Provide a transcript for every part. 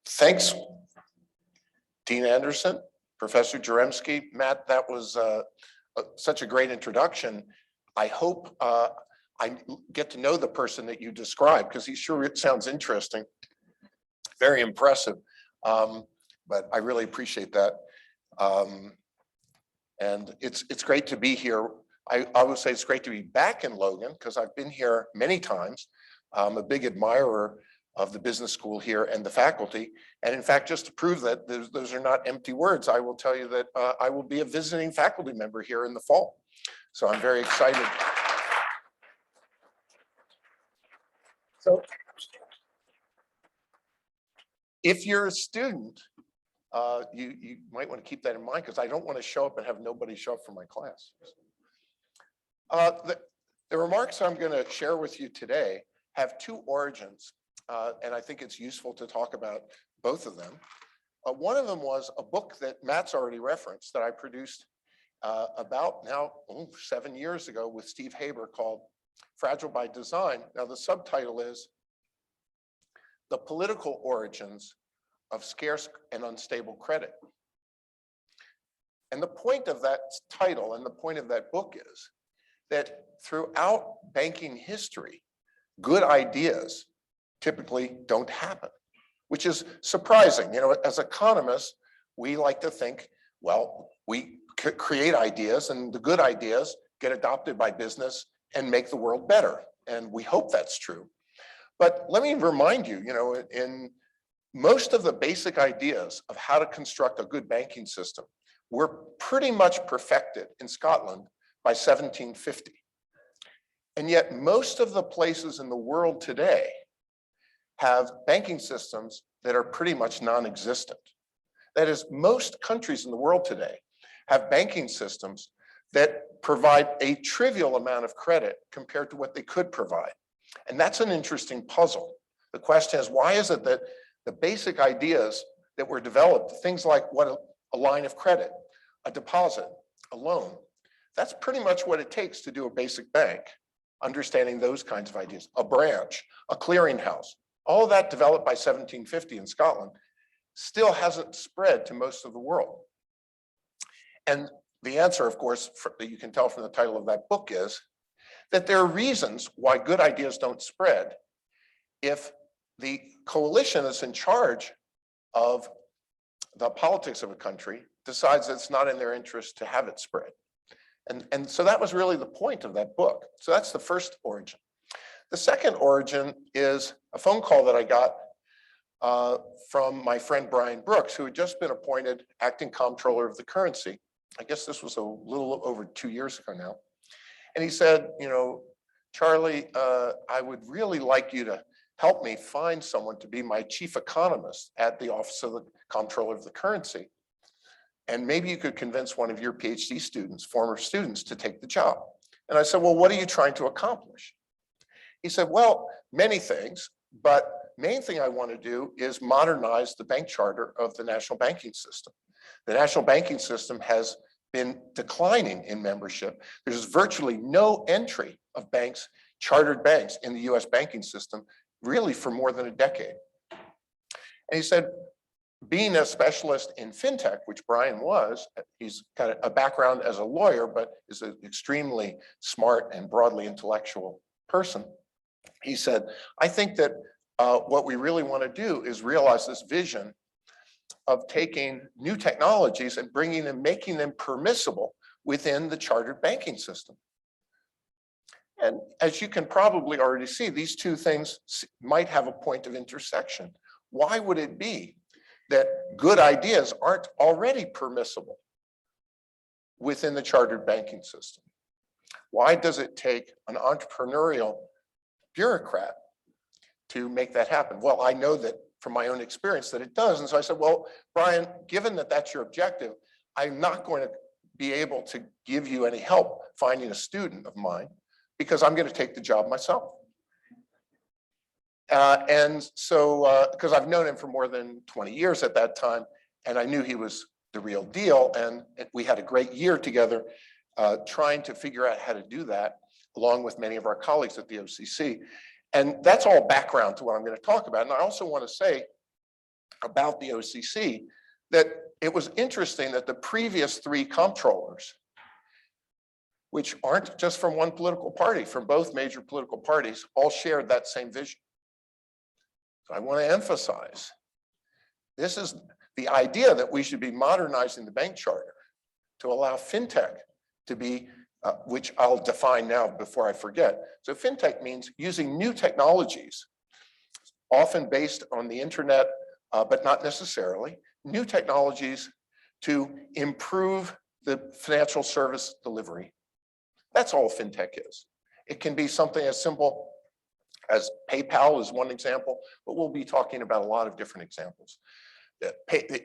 Thanks, Dean Anderson, Professor Jaremski. Matt, that was such a great introduction. I hope I get to know the person that you described, because he sure sounds interesting, very impressive. But I really appreciate that. And it's great to be here. I would say it's great to be back in Logan, because I've been here many times. I'm a big admirer of the business school here and the faculty. And in fact, just to prove that those are not empty words, I will tell you that I will be a visiting faculty member here in the fall. So I'm very excited. So if you're a student, you might want to keep that in mind, because I don't want to show up and have nobody show up for my class. The remarks I'm going to share with you today have two origins, and I think it's useful to talk about both of them. One of them was a book that Matt's already referenced that I produced about now 7 years ago with Steve Haber, called Fragile by Design. Now the subtitle is The Political Origins of Scarce and Unstable Credit. And the point of that title and the point of that book is that throughout banking history, good ideas typically don't happen, which is surprising. You know, as economists, we like to think, well, we create ideas and the good ideas get adopted by business and make the world better. And we hope that's true. But let me remind you, in most of the basic ideas of how to construct a good banking system were pretty much perfected in Scotland by 1750. And yet most of the places in the world today have banking systems that are pretty much non-existent. That is, most countries in the world today have banking systems that provide a trivial amount of credit compared to what they could provide. And that's an interesting puzzle. The question is, why is it that the basic ideas that were developed, things like what a line of credit, a deposit, a loan, that's pretty much what it takes to do a basic bank, understanding those kinds of ideas, a branch, a clearinghouse, all of that developed by 1750 in Scotland still hasn't spread to most of the world. And the answer, of course, that you can tell from the title of that book is that there are reasons why good ideas don't spread if the coalition that's in charge of the politics of a country decides that it's not in their interest to have it spread. And so that was really the point of that book. So that's the first origin. The second origin is a phone call that I got from my friend Brian Brooks, who had just been appointed acting comptroller of the currency. I guess this was a little over 2 years ago now. And he said, Charlie, I would really like you to help me find someone to be my chief economist at the Office of the Comptroller of the Currency. And maybe you could convince one of your PhD students, former students, to take the job. And I said, well, what are you trying to accomplish? He said, well, many things, but main thing I want to do is modernize the bank charter of the national banking system. The national banking system has been declining in membership. There's virtually no entry of banks, chartered banks, in the US banking system, really for more than a decade. And he said, being a specialist in FinTech, which Brian was, he's got a background as a lawyer, but is an extremely smart and broadly intellectual person. He said, I think that what we really want to do is realize this vision of taking new technologies and bringing them, making them permissible within the chartered banking system. And as you can probably already see, these two things might have a point of intersection. Why would it be that good ideas aren't already permissible within the chartered banking system? Why does it take an entrepreneurial bureaucrat to make that happen? Well, I know that from my own experience that it does. And so I said, well, Brian, given that that's your objective, I'm not going to be able to give you any help finding a student of mine because I'm going to take the job myself. And so, because I've known him for more than 20 years at that time, and I knew he was the real deal. And we had a great year together trying to figure out how to do that, along with many of our colleagues at the OCC. And that's all background to what I'm going to talk about. And I also want to say about the OCC that it was interesting that the previous three comptrollers, which aren't just from one political party, from both major political parties, all shared that same vision. So I want to emphasize, this is the idea that we should be modernizing the bank charter to allow FinTech to be, which I'll define now before I forget. So FinTech means using new technologies, often based on the internet, but not necessarily, new technologies to improve the financial service delivery. That's all FinTech is. It can be something as simple as PayPal is one example, but we'll be talking about a lot of different examples.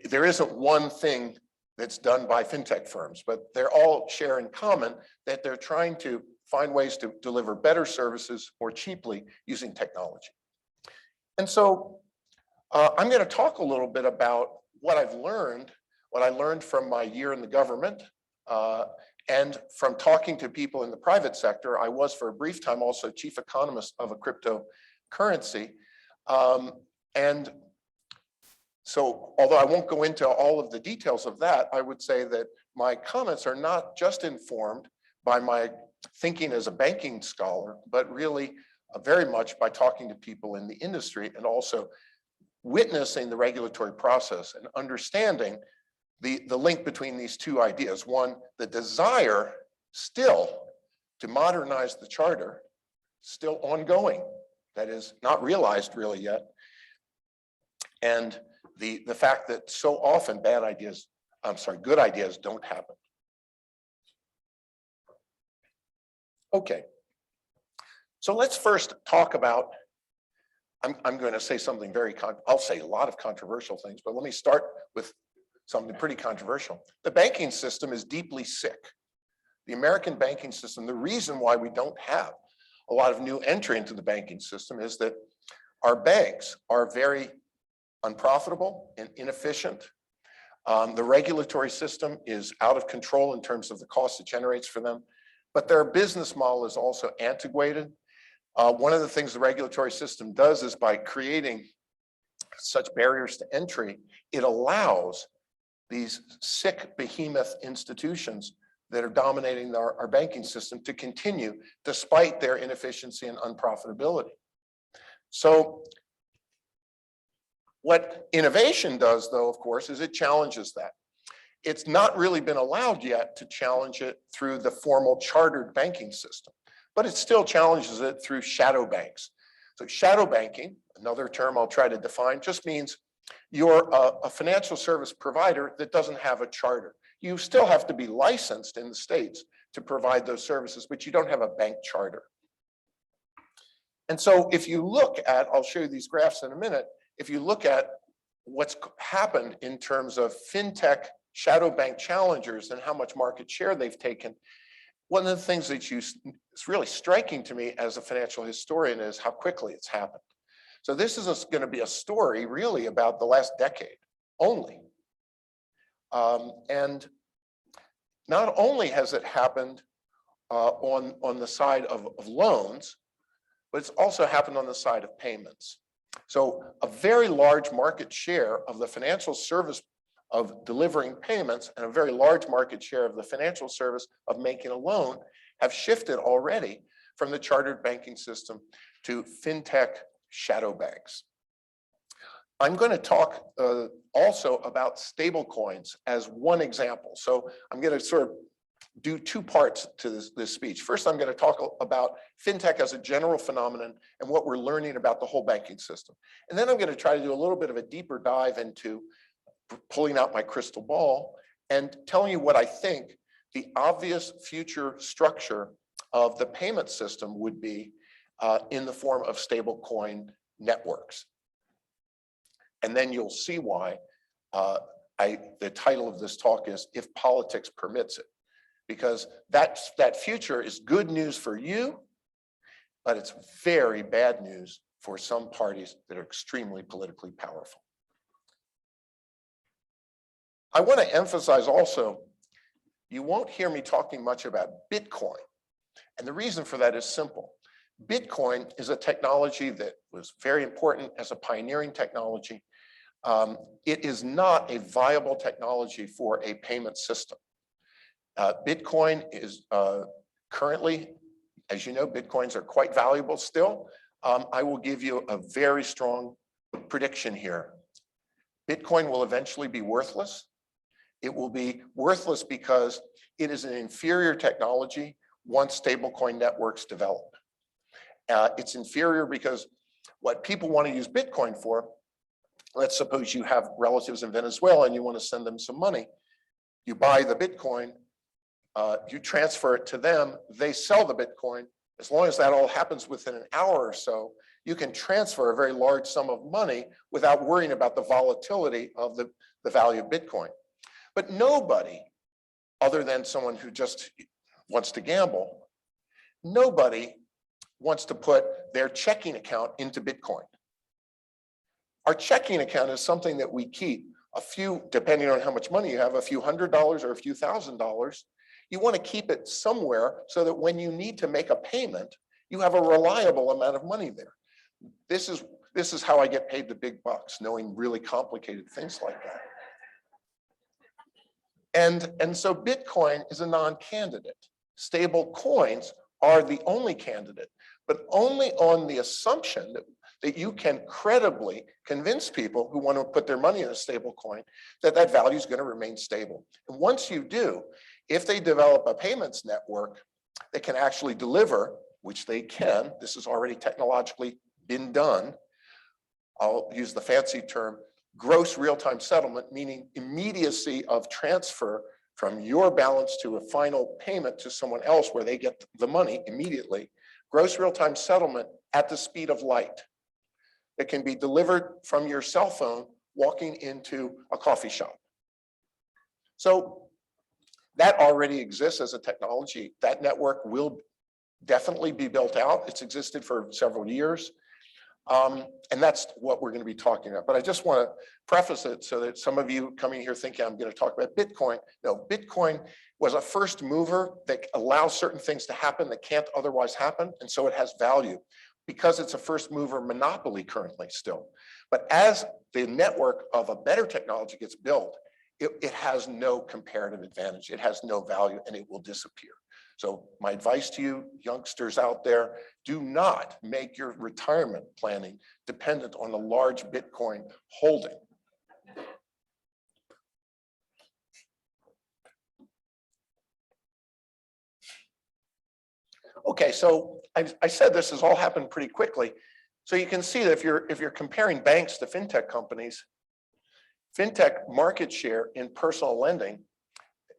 There isn't one thing that's done by FinTech firms, but they're all share in common that they're trying to find ways to deliver better services more cheaply using technology. And so I'm going to talk a little bit about what I've learned, what I learned from my year in the government, and from talking to people in the private sector. I was for a brief time also chief economist of a cryptocurrency. And so although I won't go into all of the details of that, I would say that my comments are not just informed by my thinking as a banking scholar, but really very much by talking to people in the industry and also witnessing the regulatory process and understanding the link between these two ideas. One, the desire still to modernize the charter, still ongoing, that is not realized really yet. And the fact that so often good ideas don't happen. Okay, so let's first talk about, I'm going to say something I'll say a lot of controversial things, but let me start with something pretty controversial. The banking system is deeply sick. The American banking system, the reason why we don't have a lot of new entry into the banking system is that our banks are very unprofitable and inefficient. The regulatory system is out of control in terms of the cost it generates for them, but their business model is also antiquated. One of the things the regulatory system does is by creating such barriers to entry, it allows these sick behemoth institutions that are dominating our banking system to continue despite their inefficiency and unprofitability. So what innovation does, though, of course, is it challenges that. It's not really been allowed yet to challenge it through the formal chartered banking system, but it still challenges it through shadow banks. So shadow banking, another term I'll try to define, just means you're a financial service provider that doesn't have a charter. You still have to be licensed in the States to provide those services, but you don't have a bank charter. And so if you look at, I'll show you these graphs in a minute, if you look at what's happened in terms of FinTech shadow bank challengers and how much market share they've taken, one of the things that is really striking to me as a financial historian is how quickly it's happened. So this is going to be a story really about the last decade only. And not only has it happened on the side of loans, but it's also happened on the side of payments. So a very large market share of the financial service of delivering payments and a very large market share of the financial service of making a loan have shifted already from the chartered banking system to FinTech shadow banks. I'm going to talk also about stable coins as one example. So I'm going to sort of do two parts to this speech. First, I'm going to talk about FinTech as a general phenomenon and what we're learning about the whole banking system. And then I'm going to try to do a little bit of a deeper dive into pulling out my crystal ball and telling you what I think the obvious future structure of the payment system would be in the form of stable coin networks. And then you'll see why the title of this talk is If Politics Permits It, because that future is good news for you, but it's very bad news for some parties that are extremely politically powerful. I want to emphasize also, you won't hear me talking much about Bitcoin. And the reason for that is simple. Bitcoin is a technology that was very important as a pioneering technology. It is not a viable technology for a payment system. Bitcoin is currently, as you know, Bitcoins are quite valuable still. I will give you a very strong prediction here. Bitcoin will eventually be worthless. It will be worthless because it is an inferior technology once stablecoin networks develop. It's inferior because what people want to use Bitcoin for, let's suppose you have relatives in Venezuela and you want to send them some money. You buy the Bitcoin, you transfer it to them, they sell the Bitcoin. As long as that all happens within an hour or so, you can transfer a very large sum of money without worrying about the volatility of the value of Bitcoin. But nobody, other than someone who just wants to gamble, nobody wants to put their checking account into Bitcoin. Our checking account is something that we keep a few, depending on how much money you have, a few $100s or a few $1,000s. You want to keep it somewhere so that when you need to make a payment, you have a reliable amount of money there. This is how I get paid the big bucks, knowing really complicated things like that. And so Bitcoin is a non-candidate. Stable coins are the only candidate, but only on the assumption that you can credibly convince people who want to put their money in a stable coin that that value is going to remain stable. And once you do, if they develop a payments network that can actually deliver, which they can, this has already technologically been done, I'll use the fancy term, gross real-time settlement, meaning immediacy of transfer from your balance to a final payment to someone else where they get the money immediately. Gross real-time settlement at the speed of light. It can be delivered from your cell phone walking into a coffee shop. So that already exists as a technology. That network will definitely be built out. It's existed for several years. And that's what we're going to be talking about. But I just want to preface it so that some of you coming here thinking I'm going to talk about Bitcoin. No, Bitcoin was a first mover that allows certain things to happen that can't otherwise happen. And so it has value because it's a first mover monopoly currently still. But as the network of a better technology gets built, it has no comparative advantage. It has no value and it will disappear. So my advice to you youngsters out there, do not make your retirement planning dependent on a large Bitcoin holding. Okay, so I said this has all happened pretty quickly. So you can see that if you're comparing banks to FinTech companies, FinTech market share in personal lending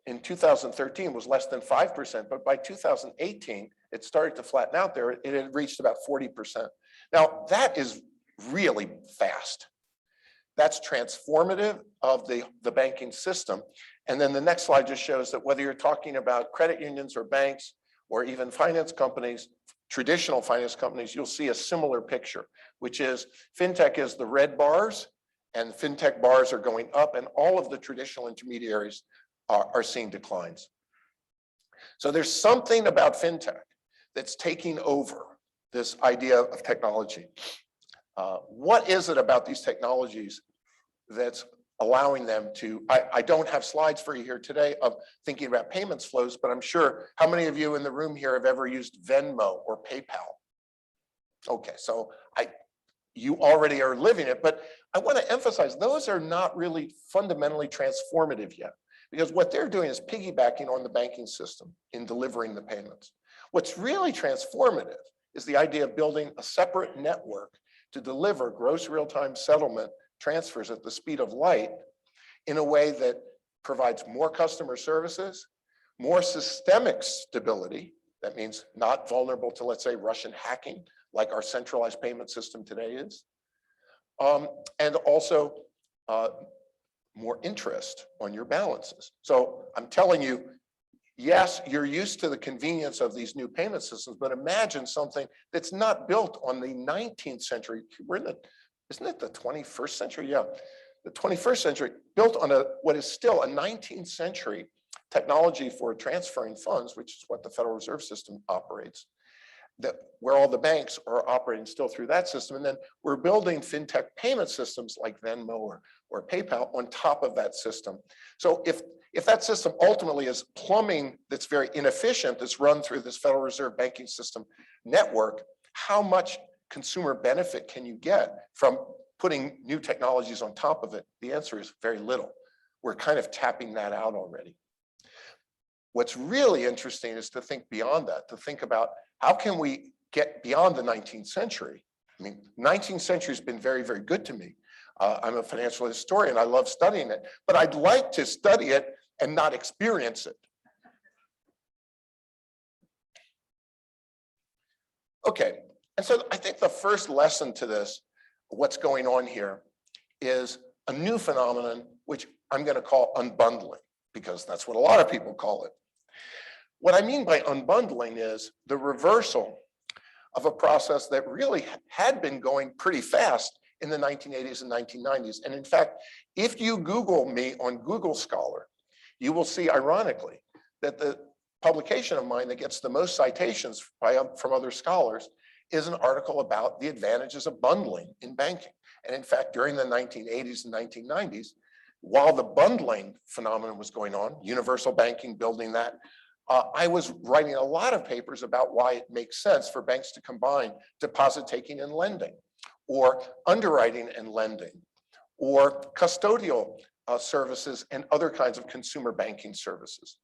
in 2013 was less than 5%, but by 2018, it started to flatten out there. It had reached about 40%. Now, that is really fast. That's transformative of the banking system. And then the next slide just shows that whether you're talking about credit unions or banks or even finance companies, traditional finance companies, you'll see a similar picture, which is FinTech is the red bars and FinTech bars are going up and all of the traditional intermediaries are seeing declines. So there's something about FinTech that's taking over this idea of technology. What is it about these technologies that's allowing them to, I don't have slides for you here today of thinking about payments flows, but I'm sure, how many of you in the room here have ever used Venmo or PayPal? Okay, so you already are living it, but I want to emphasize those are not really fundamentally transformative yet. Because what they're doing is piggybacking on the banking system in delivering the payments. What's really transformative is the idea of building a separate network to deliver gross real-time settlement transfers at the speed of light in a way that provides more customer services, more systemic stability. That means not vulnerable to, let's say, Russian hacking, like our centralized payment system today is. And also, more interest on your balances. So I'm telling you, yes, you're used to the convenience of these new payment systems, but imagine something that's not built on the 19th century. We're in isn't it the 21st century? Yeah, the 21st century, built on what is still a 19th century technology for transferring funds, which is what the Federal Reserve System operates. where all the banks are operating still through that system. And then we're building FinTech payment systems like Venmo or PayPal on top of that system. So if that system ultimately is plumbing that's very inefficient, that's run through this Federal Reserve banking system network, how much consumer benefit can you get from putting new technologies on top of it? The answer is very little. We're kind of tapping that out already. What's really interesting is to think beyond that, to think about how can we get beyond the 19th century? I mean, 19th century has been very, very good to me. I'm a financial historian. I love studying it, but I'd like to study it and not experience it. Okay, and so I think the first lesson to this, what's going on here, is a new phenomenon, which I'm going to call unbundling, because that's what a lot of people call it. What I mean by unbundling is the reversal of a process that really had been going pretty fast in the 1980s and 1990s. And in fact, if you Google me on Google Scholar, you will see, ironically, that the publication of mine that gets the most citations from other scholars is an article about the advantages of bundling in banking. And in fact, during the 1980s and 1990s, while the bundling phenomenon was going on, universal banking, building that, I was writing a lot of papers about why it makes sense for banks to combine deposit taking and lending, or underwriting and lending, or custodial services and other kinds of consumer banking services.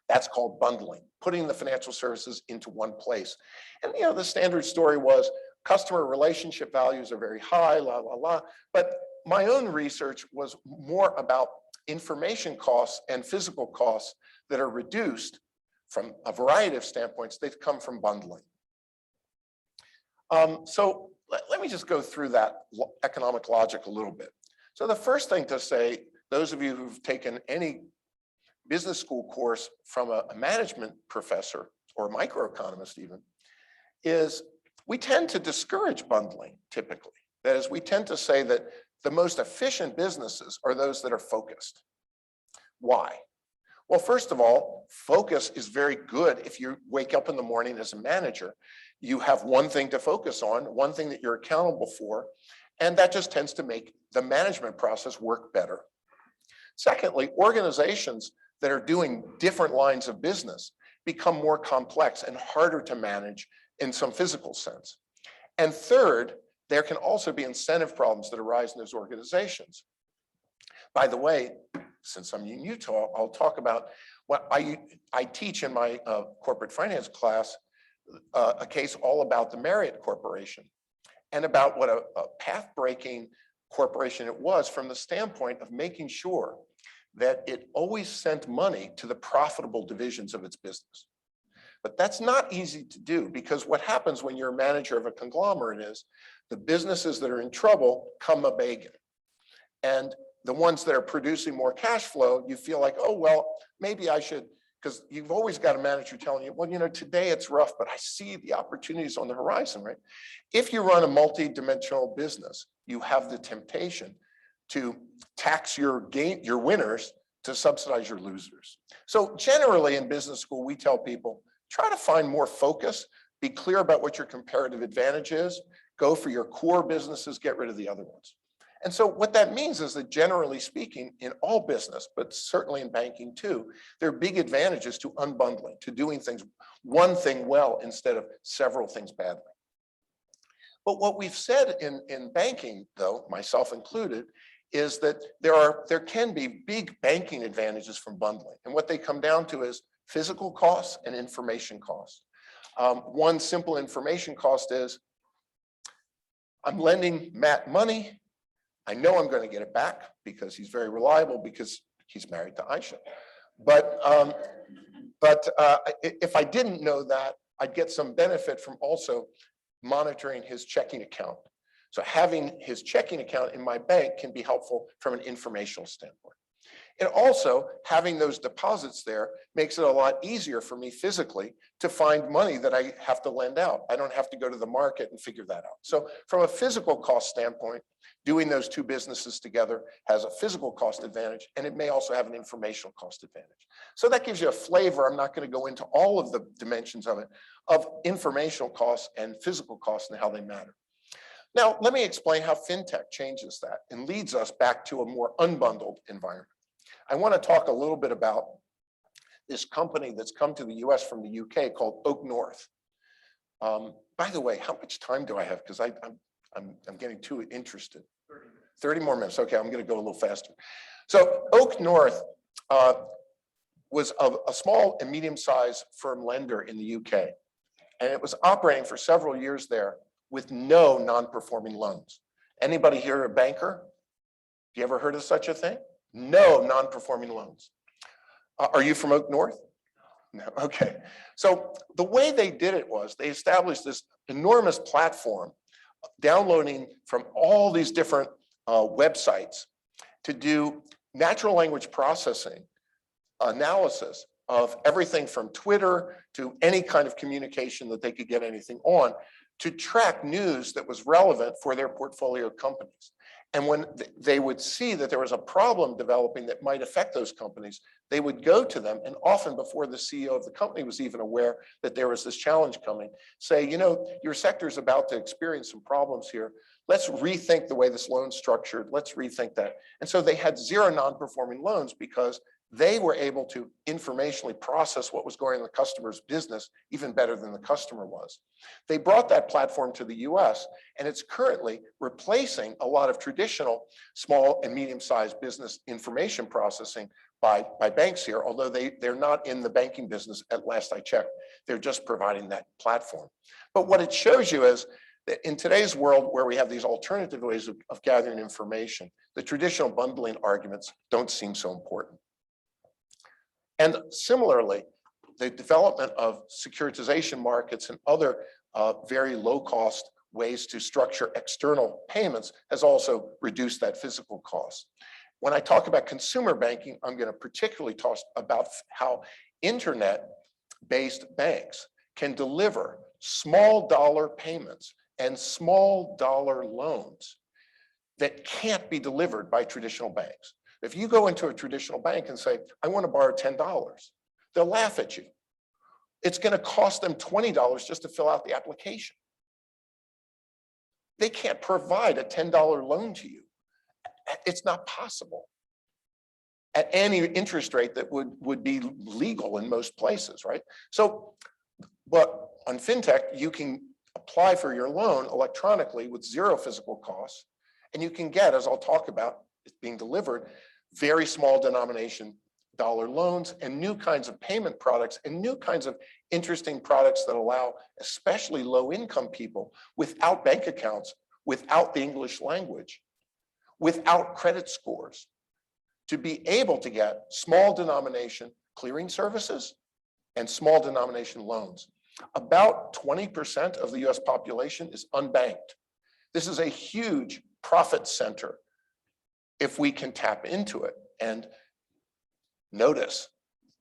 That's called bundling, putting the financial services into one place. And the standard story was customer relationship values are very high, la, la, la. But my own research was more about information costs and physical costs that are reduced from a variety of standpoints. They've come from bundling. So let me just go through that economic logic a little bit. So the first thing to say, those of you who've taken any business school course from a management professor or microeconomist even, is we tend to discourage bundling typically. That is, we tend to say that the most efficient businesses are those that are focused. Why? Well, first of all, focus is very good. If you wake up in the morning as a manager, you have one thing to focus on, one thing that you're accountable for, and that just tends to make the management process work better. Secondly, organizations that are doing different lines of business become more complex and harder to manage in some physical sense. And third, there can also be incentive problems that arise in those organizations. By the way, since I'm in Utah, I'll talk about what I teach in my corporate finance class, a case all about the Marriott Corporation and about what a path-breaking corporation it was from the standpoint of making sure that it always sent money to the profitable divisions of its business. But that's not easy to do, because what happens when you're a manager of a conglomerate is the businesses that are in trouble come a begging. And the ones that are producing more cash flow, you feel like, oh, well, maybe I should, because you've always got a manager telling you, well, today it's rough, but I see the opportunities on the horizon, right? If you run a multi-dimensional business, you have the temptation to tax your winners to subsidize your losers. So generally in business school, we tell people, try to find more focus, be clear about what your comparative advantage is, go for your core businesses, get rid of the other ones. And so what that means is that generally speaking, in all business, but certainly in banking too, there are big advantages to unbundling, to doing things, one thing well instead of several things badly. But what we've said in banking, though, myself included, is that there can be big banking advantages from bundling. And what they come down to is physical costs and information costs. One simple information cost is, I'm lending Matt money. I know I'm going to get it back because he's very reliable, because he's married to Aisha. But if I didn't know that, I'd get some benefit from also monitoring his checking account. So having his checking account in my bank can be helpful from an informational standpoint. And also, having those deposits there makes it a lot easier for me physically to find money that I have to lend out. I don't have to go to the market and figure that out. So from a physical cost standpoint, doing those two businesses together has a physical cost advantage, and it may also have an informational cost advantage. So that gives you a flavor. I'm not going to go into all of the dimensions of it, of informational costs and physical costs and how they matter. Now, let me explain how FinTech changes that and leads us back to a more unbundled environment. I want to talk a little bit about this company that's come to the US from the UK called Oak North. By the way, how much time do I have? Because I'm getting too interested. 30 more minutes. Okay, I'm going to go a little faster. So Oak North was a small and medium-sized firm lender in the UK. And it was operating for several years there with no non-performing loans. Anybody here a banker? Have you ever heard of such a thing? No non-performing loans. Are you from Oak North? No. Okay. So the way they did it was they established this enormous platform, downloading from all these different websites to do natural language processing analysis of everything from Twitter to any kind of communication that they could get anything on, to track news that was relevant for their portfolio companies. And when they would see that there was a problem developing that might affect those companies, they would go to them, and often before the CEO of the company was even aware that there was this challenge coming, say, you know, your sector is about to experience some problems here. Let's rethink the way this loan's structured. Let's rethink that. And so they had zero non-performing loans because they were able to informationally process what was going on in the customer's business even better than the customer was. They brought that platform to the US, and it's currently replacing a lot of traditional small and medium-sized business information processing by banks here, although they're not in the banking business at last I checked. They're just providing that platform. But what it shows you is that in today's world where we have these alternative ways of gathering information, the traditional bundling arguments don't seem so important. And similarly, the development of securitization markets and other very low-cost ways to structure external payments has also reduced that physical cost. When I talk about consumer banking, I'm going to particularly talk about how internet-based banks can deliver small dollar payments and small dollar loans that can't be delivered by traditional banks. If you go into a traditional bank and say, I want to borrow $10, they'll laugh at you. It's going to cost them $20 just to fill out the application. They can't provide a $10 loan to you. It's not possible at any interest rate that would be legal in most places, right? So, but on FinTech, you can apply for your loan electronically with zero physical costs, and you can get, as I'll talk about, it's being delivered, very small denomination dollar loans and new kinds of payment products and new kinds of interesting products that allow especially low income people without bank accounts, without the English language, without credit scores, to be able to get small denomination clearing services and small denomination loans. About 20% of the US population is unbanked. This is a huge profit center if we can tap into it. And notice,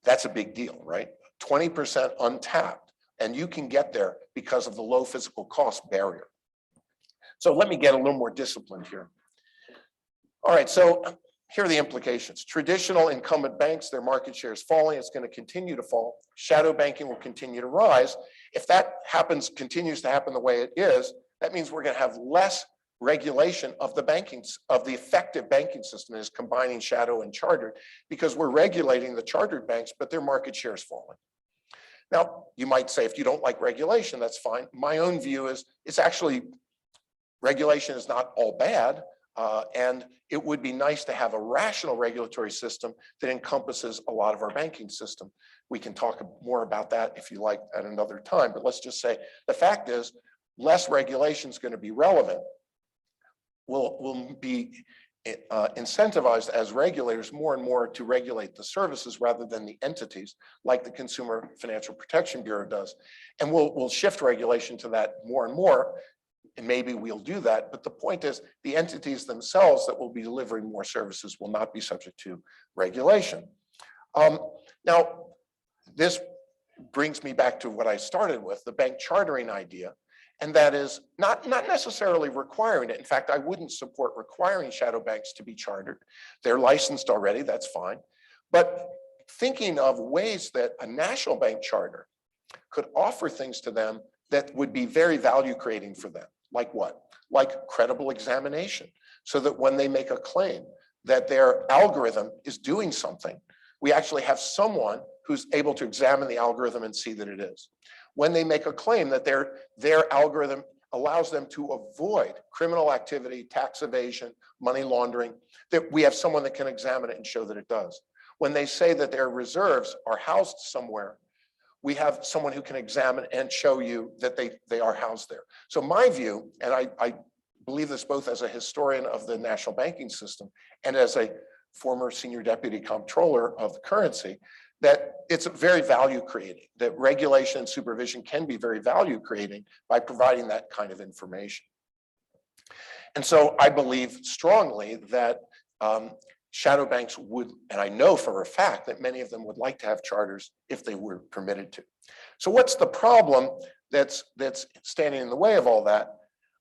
that's a big deal, right? 20% untapped, and you can get there because of the low physical cost barrier. So let me get a little more disciplined here. All right, so here are the implications. Traditional incumbent banks, their market share is falling. It's going to continue to fall. Shadow banking will continue to rise. If that happens, continues to happen the way it is, that means we're going to have less regulation of the effective banking system is combining shadow and chartered, because we're regulating the chartered banks, but their market share is falling. Now, you might say, if you don't like regulation, that's fine. My own view is it's actually, regulation is not all bad, and it would be nice to have a rational regulatory system that encompasses a lot of our banking system. We can talk more about that if you like at another time, but let's just say the fact is less regulation is going to be relevant. Will be incentivized as regulators more and more to regulate the services rather than the entities, like the Consumer Financial Protection Bureau does. And we'll shift regulation to that more and more, and maybe we'll do that. But the point is, the entities themselves that will be delivering more services will not be subject to regulation. Now, this brings me back to what I started with, the bank chartering idea. And that is not necessarily requiring it. In fact, I wouldn't support requiring shadow banks to be chartered. They're licensed already, that's fine. But thinking of ways that a national bank charter could offer things to them that would be very value creating for them. Like what? Like credible examination, so that when they make a claim that their algorithm is doing something, we actually have someone who's able to examine the algorithm and see that it is. When they make a claim that their algorithm allows them to avoid criminal activity, tax evasion, money laundering, that we have someone that can examine it and show that it does. When they say that their reserves are housed somewhere, we have someone who can examine and show you that they are housed there. So my view, and I believe this both as a historian of the national banking system and as a former senior deputy comptroller of the currency, that it's very value creating, that regulation and supervision can be very value creating by providing that kind of information. And so I believe strongly that shadow banks would, and I know for a fact that many of them would like to have charters if they were permitted to. So what's the problem that's standing in the way of all that?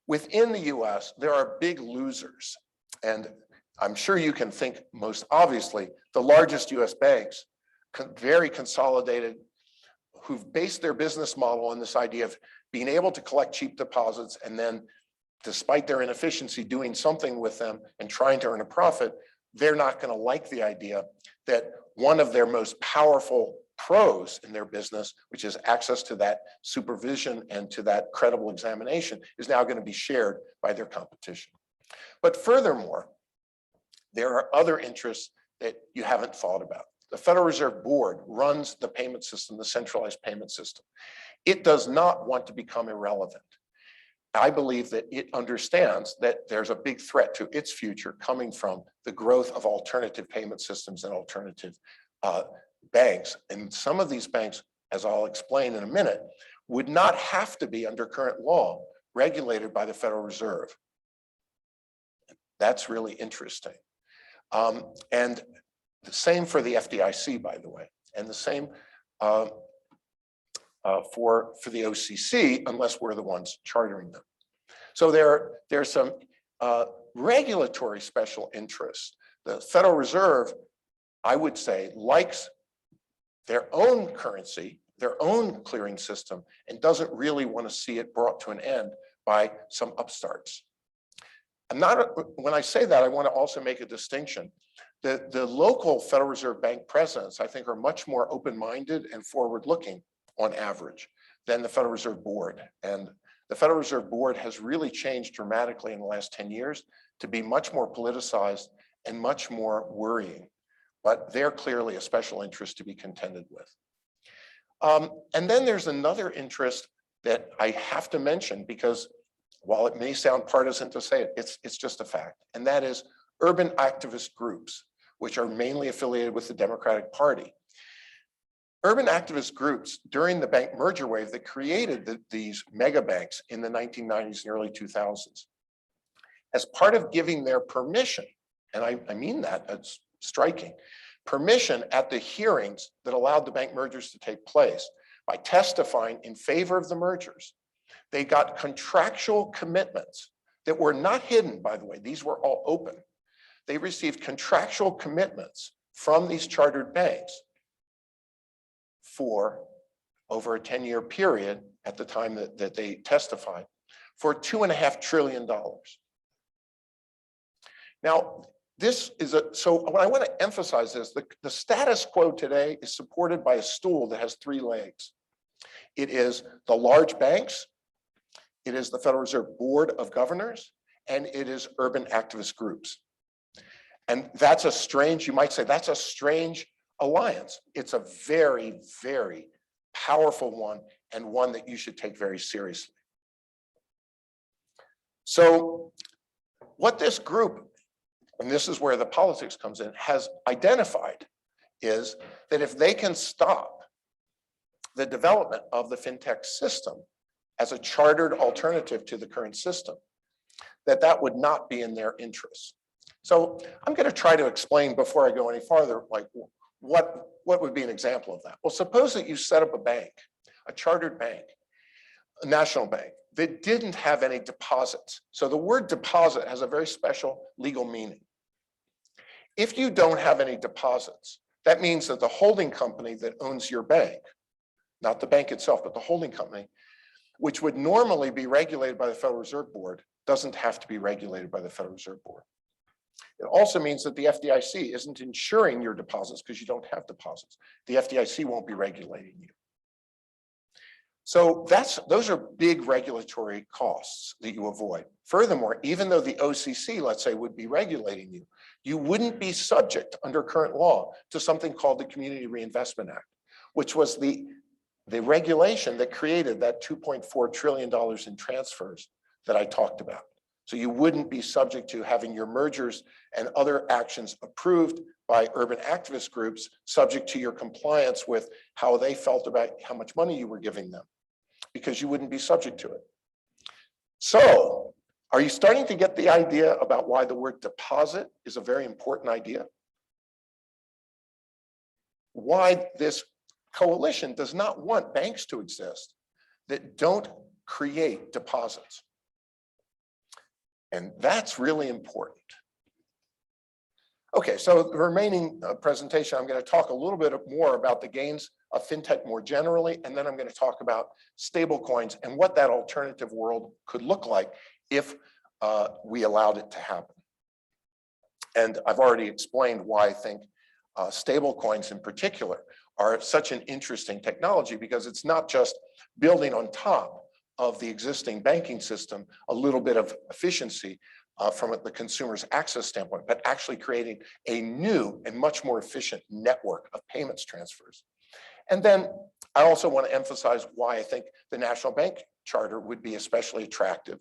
Within the US, there are big losers. And I'm sure you can think most obviously, the largest US banks, very consolidated, who've based their business model on this idea of being able to collect cheap deposits and then, despite their inefficiency, doing something with them and trying to earn a profit. They're not going to like the idea that one of their most powerful pros in their business, which is access to that supervision and to that credible examination, is now going to be shared by their competition. But furthermore, there are other interests that you haven't thought about. The Federal Reserve Board runs the payment system, the centralized payment system. It does not want to become irrelevant. I believe that it understands that there's a big threat to its future coming from the growth of alternative payment systems and alternative banks. And some of these banks, as I'll explain in a minute, would not have to be under current law regulated by the Federal Reserve. That's really interesting. And the same for the FDIC, by the way, and the same for the OCC, unless we're the ones chartering them. So there's some regulatory special interests. The Federal Reserve, I would say, likes their own currency, their own clearing system, and doesn't really want to see it brought to an end by some upstarts. When I say that, I want to also make a distinction. The local Federal Reserve Bank presidents, I think, are much more open-minded and forward-looking on average than the Federal Reserve Board. And the Federal Reserve Board has really changed dramatically in the last 10 years to be much more politicized and much more worrying. But they're clearly a special interest to be contended with. And then there's another interest that I have to mention, because while it may sound partisan to say it, it's just a fact. And that is urban activist groups, which are mainly affiliated with the Democratic Party. Urban activist groups during the bank merger wave that created these mega banks in the 1990s and early 2000s, as part of giving their permission, and I mean that, it's striking, permission at the hearings that allowed the bank mergers to take place by testifying in favor of the mergers. They got contractual commitments that were not hidden, by the way, these were all open. They received contractual commitments from these chartered banks for over a 10-year period at the time that they testified for $2.5 trillion. Now, so what I want to emphasize is the status quo today is supported by a stool that has 3 legs. It is the large banks, it is the Federal Reserve Board of Governors, and it is urban activist groups. And that's a strange, you might say, that's a strange alliance. It's a very, very powerful one, and one that you should take very seriously. So what this group, and this is where the politics comes in, has identified is that if they can stop the development of the FinTech system as a chartered alternative to the current system, that would not be in their interests. So I'm going to try to explain before I go any farther, like what would be an example of that? Well, suppose that you set up a bank, a chartered bank, a national bank that didn't have any deposits. So the word deposit has a very special legal meaning. If you don't have any deposits, that means that the holding company that owns your bank, not the bank itself, but the holding company, which would normally be regulated by the Federal Reserve Board, doesn't have to be regulated by the Federal Reserve Board. It also means that the FDIC isn't insuring your deposits because you don't have deposits. The FDIC won't be regulating you. So those are big regulatory costs that you avoid. Furthermore, even though the OCC, let's say, would be regulating you, you wouldn't be subject under current law to something called the Community Reinvestment Act, which was the regulation that created that $2.4 trillion in transfers that I talked about. So you wouldn't be subject to having your mergers and other actions approved by urban activist groups, subject to your compliance with how they felt about how much money you were giving them, because you wouldn't be subject to it. So are you starting to get the idea about why the word deposit is a very important idea? Why this coalition does not want banks to exist that don't create deposits. And that's really important. Okay, so the remaining presentation, I'm going to talk a little bit more about the gains of FinTech more generally, and then I'm going to talk about stablecoins and what that alternative world could look like if we allowed it to happen. And I've already explained why I think stablecoins in particular are such an interesting technology, because it's not just building on top of the existing banking system a little bit of efficiency from the consumer's access standpoint, but actually creating a new and much more efficient network of payments transfers. And then I also want to emphasize why I think the national bank charter would be especially attractive.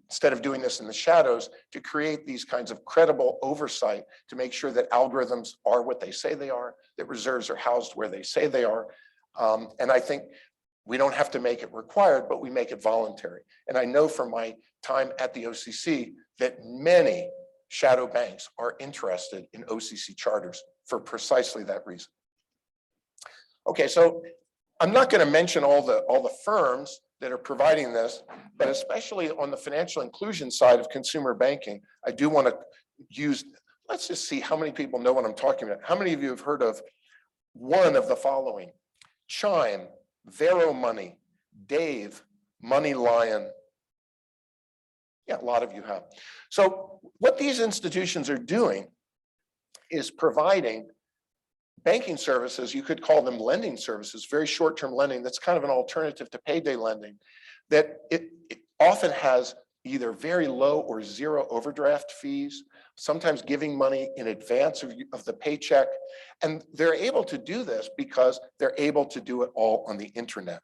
Instead of doing this in the shadows, to create these kinds of credible oversight to make sure that algorithms are what they say they are, that reserves are housed where they say they are. And I think we don't have to make it required, but we make it voluntary. And I know from my time at the OCC that many shadow banks are interested in OCC charters for precisely that reason. Okay, so I'm not going to mention all the firms that are providing this, but especially on the financial inclusion side of consumer banking, I do want to use, let's just see how many people know what I'm talking about. How many of you have heard of one of the following? Chime, Vero Money, Dave, Money Lion. Yeah, a lot of you have. So what these institutions are doing is providing banking services, you could call them lending services, very short-term lending, that's kind of an alternative to payday lending, that it often has either very low or zero overdraft fees, sometimes giving money in advance of the paycheck. And they're able to do this because they're able to do it all on the internet.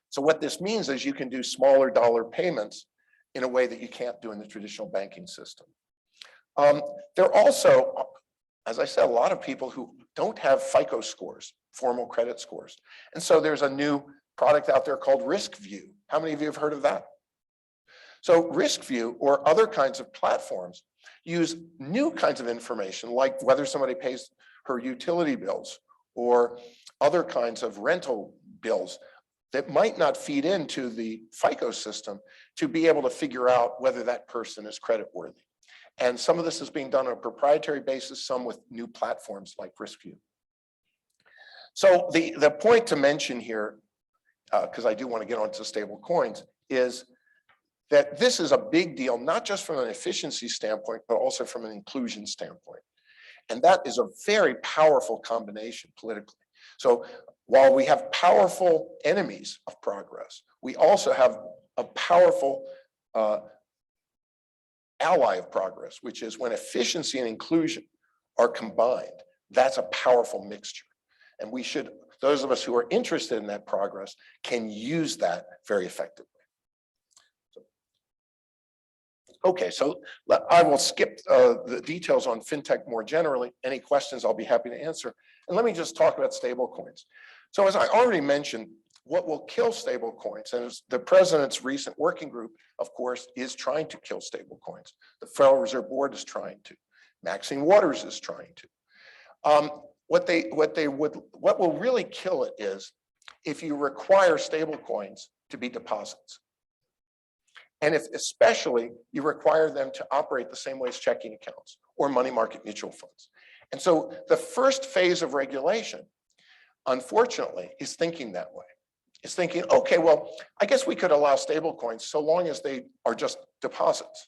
So what this means is you can do smaller dollar payments in a way that you can't do in the traditional banking system. There are also, as I said, a lot of people who don't have FICO scores, formal credit scores. And so there's a new product out there called RiskView. How many of you have heard of that? So RiskView or other kinds of platforms use new kinds of information, like whether somebody pays her utility bills or other kinds of rental bills that might not feed into the FICO system, to be able to figure out whether that person is creditworthy. And some of this is being done on a proprietary basis, some with new platforms like RiskView. So the point to mention here, because I do want to get onto stable coins, is that this is a big deal, not just from an efficiency standpoint, but also from an inclusion standpoint. And that is a very powerful combination politically. So while we have powerful enemies of progress, we also have a powerful ally of progress, which is when efficiency and inclusion are combined. That's a powerful mixture. And we should, those of us who are interested in that progress, can use that very effectively. Okay, so I will skip the details on FinTech more generally. Any questions I'll be happy to answer. And let me just talk about stable coins. So as I already mentioned, what will kill stable coins, and the president's recent working group, of course, is trying to kill stable coins. The Federal Reserve Board is trying to. Maxine Waters is trying to. What will really kill it is if you require stable coins to be deposits. And if especially you require them to operate the same way as checking accounts or money market mutual funds. And so the first phase of regulation, unfortunately, is thinking that way. It's thinking, okay, well, I guess we could allow stable coins so long as they are just deposits.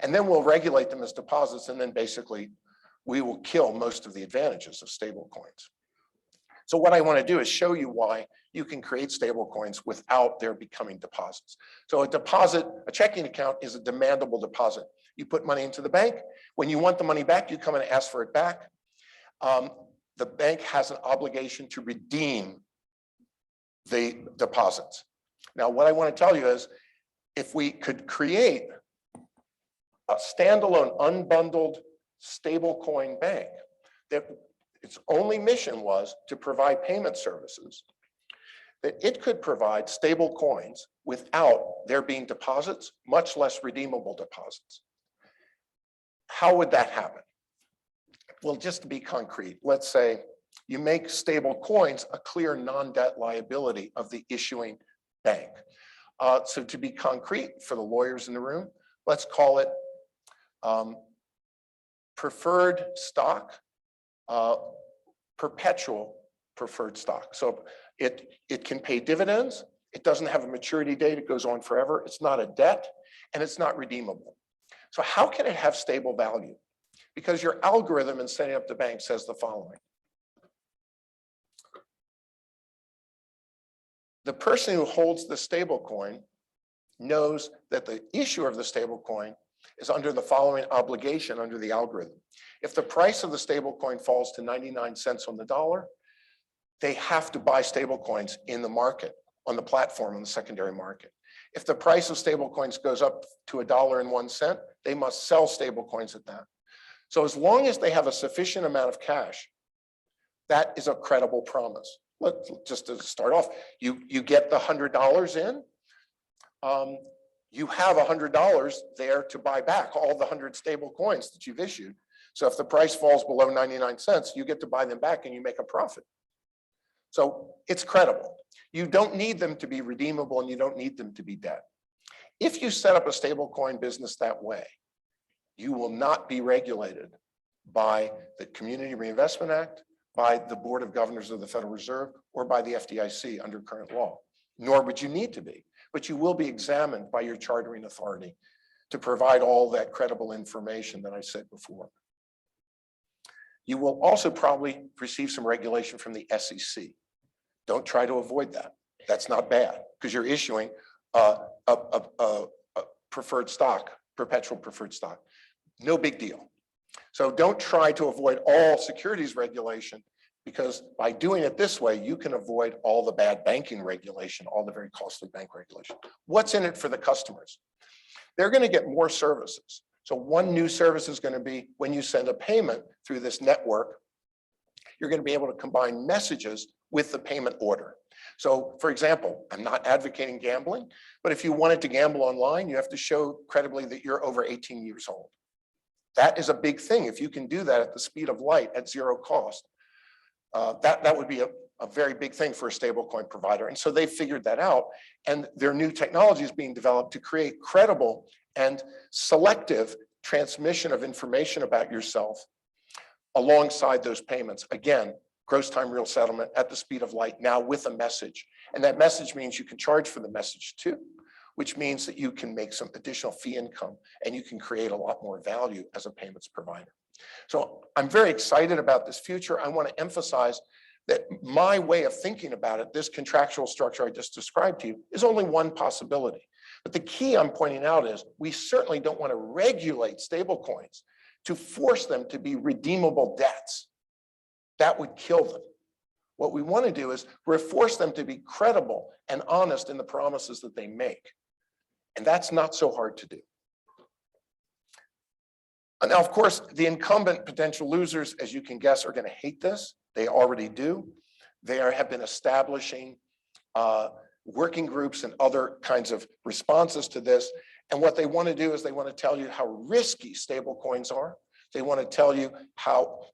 And then we'll regulate them as deposits, and then basically we will kill most of the advantages of stable coins. So what I want to do is show you why you can create stable coins without their becoming deposits. So a deposit, a checking account, is a demandable deposit. You put money into the bank. When you want the money back, you come and ask for it back. The bank has an obligation to redeem the deposits. Now, what I want to tell you is, if we could create a standalone, unbundled stablecoin bank that its only mission was to provide payment services, that it could provide stable coins without there being deposits, much less redeemable deposits. How would that happen? Well, just to be concrete, let's say you make stable coins a clear non-debt liability of the issuing bank. So to be concrete for the lawyers in the room, let's call it preferred stock, perpetual preferred stock. So it can pay dividends. It doesn't have a maturity date. It goes on forever. It's not a debt, and it's not redeemable. So how can it have stable value? Because your algorithm in setting up the bank says the following. The person who holds the stable coin knows that the issuer of the stable coin is under the following obligation under the algorithm. If the price of the stable coin falls to 99 cents on the dollar, they have to buy stable coins in the market, on the platform, on the secondary market. If the price of stable coins goes up to $1.01, they must sell stable coins at that. So as long as they have a sufficient amount of cash, that is a credible promise. Just to start off, you get the $100 in, you have $100 there to buy back all the 100 stable coins that you've issued. So if the price falls below 99 cents, you get to buy them back and you make a profit. So it's credible. You don't need them to be redeemable, and you don't need them to be debt. If you set up a stable coin business that way, you will not be regulated by the Community Reinvestment Act, by the Board of Governors of the Federal Reserve, or by the FDIC under current law, nor would you need to be. But you will be examined by your chartering authority to provide all that credible information that I said before. You will also probably receive some regulation from the SEC. Don't try to avoid that. That's not bad, because you're issuing a preferred stock, perpetual preferred stock. No big deal. So don't try to avoid all securities regulation, because by doing it this way, you can avoid all the bad banking regulation, all the very costly bank regulation. What's in it for the customers? They're going to get more services. So one new service is going to be when you send a payment through this network, you're going to be able to combine messages with the payment order. So for example, I'm not advocating gambling, but if you wanted to gamble online, you have to show credibly that you're over 18 years old. That is a big thing. If you can do that at the speed of light at zero cost, that would be a very big thing for a stablecoin provider. And so they figured that out, and their new technology is being developed to create credible and selective transmission of information about yourself alongside those payments. Again, gross time real settlement at the speed of light, now with a message. And that message means you can charge for the message too, which means that you can make some additional fee income and you can create a lot more value as a payments provider. So I'm very excited about this future. I want to emphasize that my way of thinking about it, this contractual structure I just described to you, is only one possibility. But the key I'm pointing out is we certainly don't want to regulate stablecoins to force them to be redeemable debts. That would kill them. What we want to do is force them to be credible and honest in the promises that they make. And that's not so hard to do. Now, of course, the incumbent potential losers, as you can guess, are going to hate this. They already do. They have been establishing working groups and other kinds of responses to this. And what they want to do is they want to tell you how risky stable coins are. They want to tell you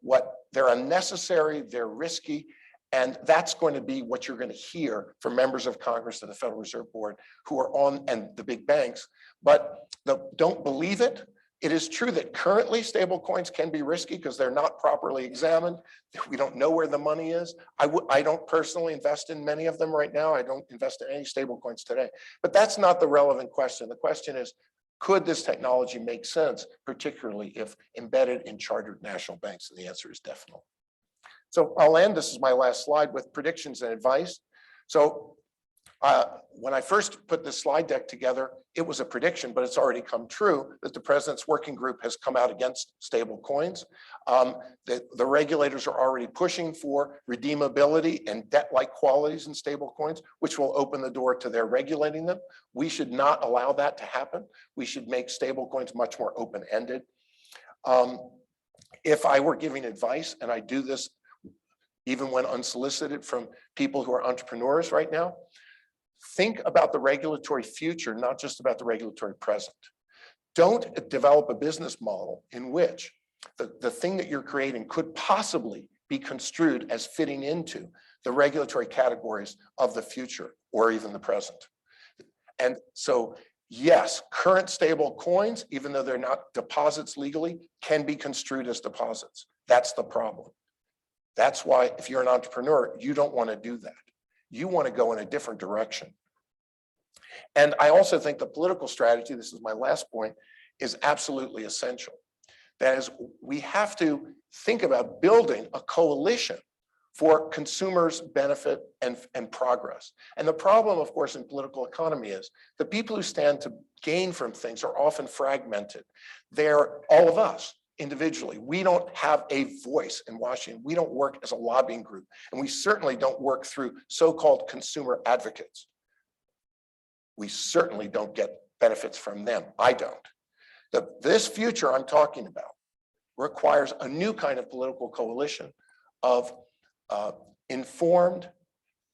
what they're unnecessary, they're risky. And that's going to be what you're going to hear from members of Congress and the Federal Reserve Board who are on, and the big banks, but don't believe it. It is true that currently stable coins can be risky because they're not properly examined. We don't know where the money is. I don't personally invest in many of them right now. I don't invest in any stable coins today, but that's not the relevant question. The question is, could this technology make sense, particularly if embedded in chartered national banks? And the answer is definitely. So I'll end, this is my last slide, with predictions and advice. So when I first put this slide deck together, it was a prediction, but it's already come true that the president's working group has come out against stable coins. The regulators are already pushing for redeemability and debt-like qualities in stable coins, which will open the door to their regulating them. We should not allow that to happen. We should make stable coins much more open-ended. If I were giving advice, and I do this even when unsolicited from people who are entrepreneurs right now, think about the regulatory future, not just about the regulatory present. Don't develop a business model in which the thing that you're creating could possibly be construed as fitting into the regulatory categories of the future or even the present. And so, yes, current stable coins, even though they're not deposits legally, can be construed as deposits. That's the problem. That's why if you're an entrepreneur, you don't want to do that. You want to go in a different direction. And I also think the political strategy, this is my last point, is absolutely essential. That is, we have to think about building a coalition for consumers' benefit and progress. And the problem, of course, in political economy is the people who stand to gain from things are often fragmented. They're all of us. Individually, we don't have a voice in Washington. We don't work as a lobbying group, and we certainly don't work through so-called consumer advocates. We certainly don't get benefits from them. I don't. This future I'm talking about requires a new kind of political coalition of informed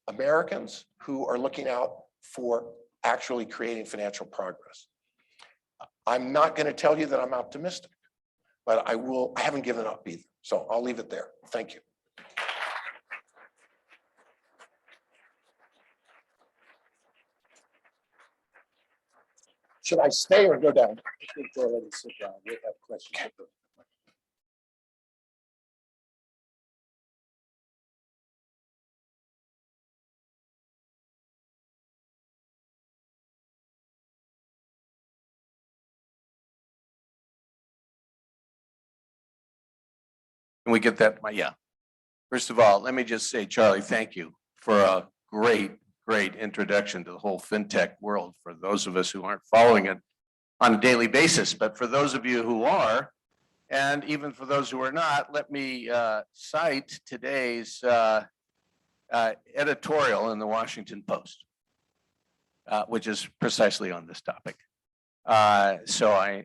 Americans who are looking out for actually creating financial progress. I'm not going to tell you that I'm optimistic, but I haven't given up either. So I'll leave it there. Thank you. Should I stay or go down? I think go ahead and sit down. We have questions. Can we get that? Yeah. First of all, let me just say, Charlie, thank you for a great introduction to the whole FinTech world for those of us who aren't following it on a daily basis. But for those of you who are, and even for those who are not, let me cite today's editorial in the Washington Post, which is precisely on this topic. So I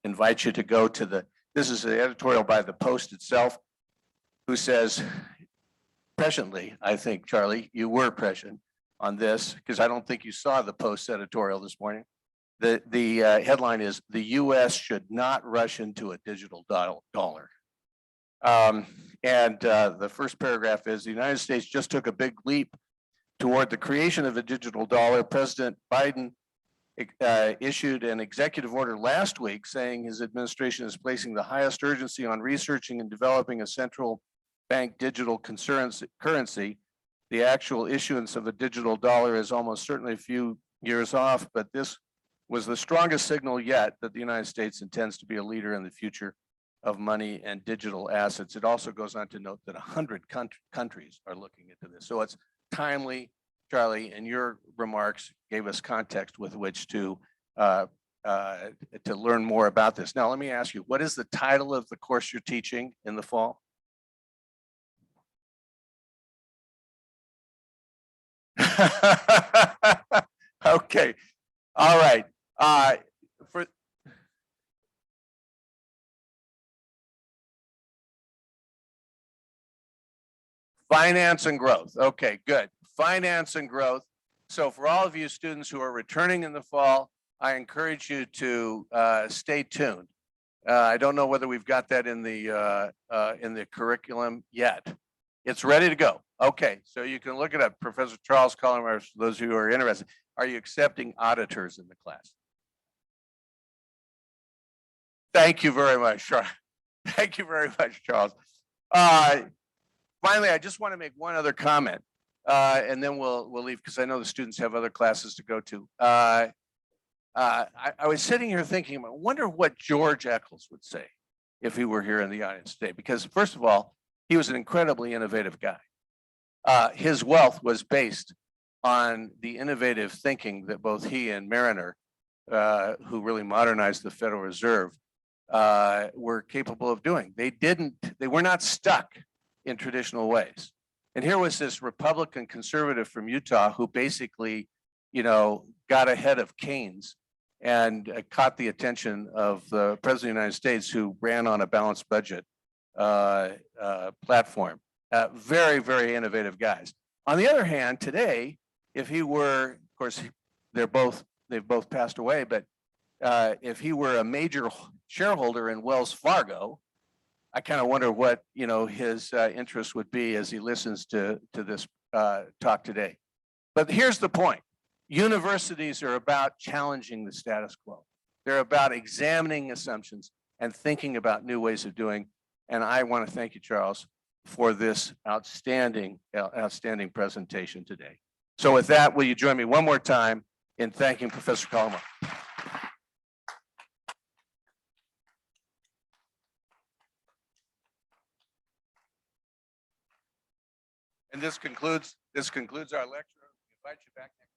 invite you to go to this is the editorial by the Post itself, who says, presciently, I think, Charlie, you were prescient on this, because I don't think you saw the Post editorial this morning. The headline is, "The U.S. should not rush into a digital dollar." The first paragraph is, "The United States just took a big leap toward the creation of a digital dollar. President Biden issued an executive order last week saying his administration is placing the highest urgency on researching and developing a central bank digital currency. The actual issuance of a digital dollar is almost certainly a few years off, but this was the strongest signal yet that the United States intends to be a leader in the future of money and digital assets." It also goes on to note that 100 countries are looking into this. So it's timely. Charlie, and your remarks gave us context with which to learn more about this. Now, let me ask you, what is the title of the course you're teaching in the fall? Okay, all right. For finance and growth. Okay, good. finance and growth. So for all of you students who are returning in the fall, I encourage you to stay tuned. I don't know whether we've got that in the curriculum yet. It's ready to go. Okay, so you can look it up. Professor Charles Calomiris, for those of you who are interested. Are you accepting auditors in the class? Thank you very much, Charles. Thank you very much, Charles. Finally, I just want to make one other comment, and then we'll leave because I know the students have other classes to go to. I was sitting here thinking, I wonder what George Eccles would say if he were here in the audience today, because first of all, he was an incredibly innovative guy. His wealth was based on the innovative thinking that both he and Mariner, who really modernized the Federal Reserve, were capable of doing. They were not stuck in traditional ways. And here was this Republican conservative from Utah who basically, got ahead of Keynes and caught the attention of the President of the United States, who ran on a balanced budget platform. Very, very innovative guys. On the other hand, today, if he were, of course, they've both passed away, but if he were a major shareholder in Wells Fargo, I kind of wonder what his interest would be as he listens to this talk today. But here's the point. Universities are about challenging the status quo. They're about examining assumptions and thinking about new ways of doing. And I want to thank you, Charles, for this outstanding presentation today. So with that, will you join me one more time in thanking Professor Calomiris? And this concludes our lecture. We invite you back next